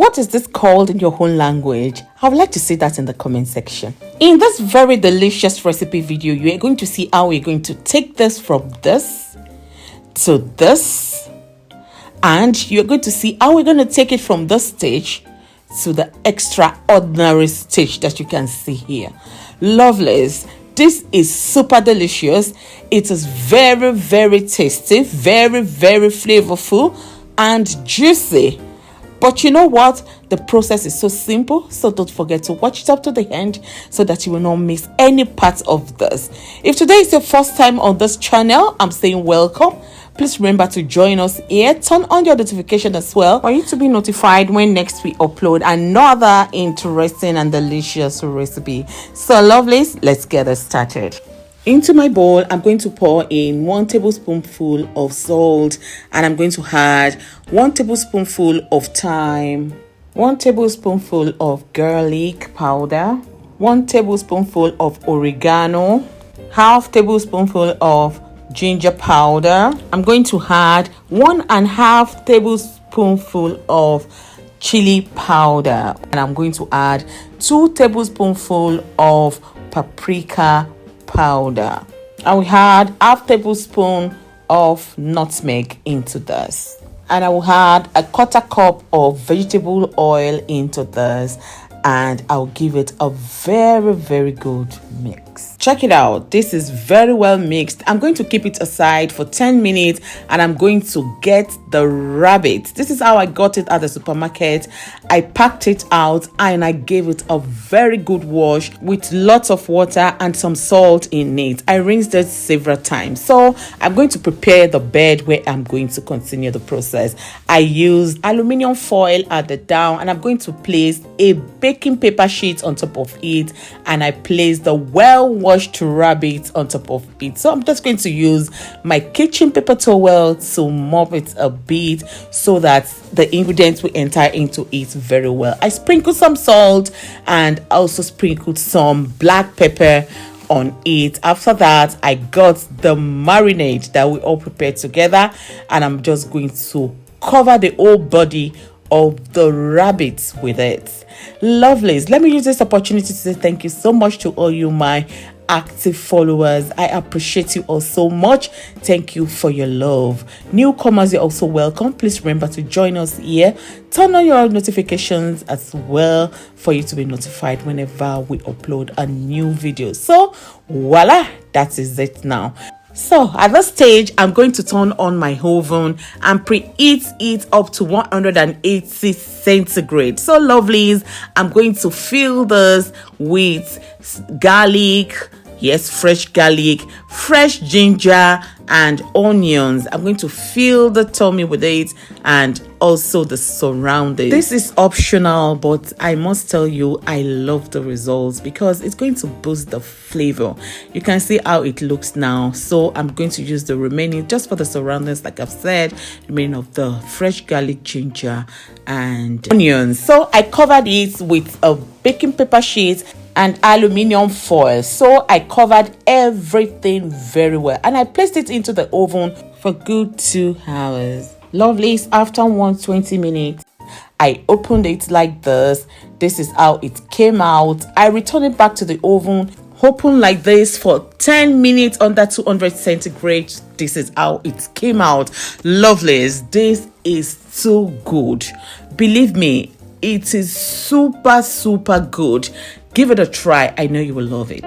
What is this called in your own language? I would like to see that in the comment section. In this very delicious recipe video, you are going to see how we're going to take this from this to this, and you're going to see how we're going to take it from this stage to the extraordinary stage that you can see here. Lovelies, this is super delicious. It is very, very tasty, very, very flavorful and juicy. But you know what? The process is so simple, so don't forget to watch it up to the end so that you will not miss any part of this. If today is your first time on this channel, I'm saying welcome. Please remember to join us here. Turn on your notification as well for you to be notified when next we upload another interesting and delicious recipe. So lovelies, let's get it started. Into my bowl, I'm going to pour in 1 tablespoonful of salt, and I'm going to add 1 tablespoonful of thyme, 1 tablespoonful of garlic powder, 1 tablespoonful of oregano, half tablespoonful of ginger powder. I'm going to add 1.5 tablespoonful of chili powder, and I'm going to add 2 tablespoonful of paprika powder. I will add half tablespoon of nutmeg into this, and I will add a 1/4 cup of vegetable oil into this, and I'll give it a very, very good mix. Check it out. This is very well mixed. I'm going to keep it aside for 10 minutes, and I'm going to get the rabbit. This is how I got it at the supermarket. I packed it out and I gave it a very good wash with lots of water and some salt in it. I rinsed it several times. So I'm going to prepare the bed where I'm going to continue the process. I used aluminium foil at the down, and I'm going to place a baking paper sheet on top of it, and I placed the well-washed rabbit on top of it. So I'm just going to use my kitchen paper towel to mop it a bit so that the ingredients will enter into it very well. I sprinkled some salt and also sprinkled some black pepper on it. After that, I got the marinade that we all prepared together, and I'm just going to cover the whole body of the rabbit with it. Lovelies, let me use this opportunity to say thank you so much to all you my active followers. I appreciate you all so much. Thank you for your love. Newcomers, you're also welcome. Please remember to join us here. Turn on your notifications as well for you to be notified whenever we upload a new video. So voila, that is it now. So at this stage, I'm going to turn on my oven and preheat it up to 180 centigrade. So lovelies, I'm going to fill this with garlic, yes, fresh garlic, fresh ginger and onions. I'm going to fill the tummy with it and also the surroundings. This is optional, but I must tell you, I love the results because it's going to boost the flavor. You can see how it looks now. So I'm going to use the remaining just for the surroundings, like I've said, remaining of the fresh garlic, ginger and onions. So I covered it with a baking paper sheet and aluminium foil. So I covered everything very well, and I placed it into the oven for good 2 hours. Lovelies, after 120 minutes, I opened it like this. This is how it came out. I returned it back to the oven, open like this for 10 minutes under 200 centigrade. This is how it came out. Lovelies, this is so good. Believe me, it is super, super good. Give it a try. I know you will love it.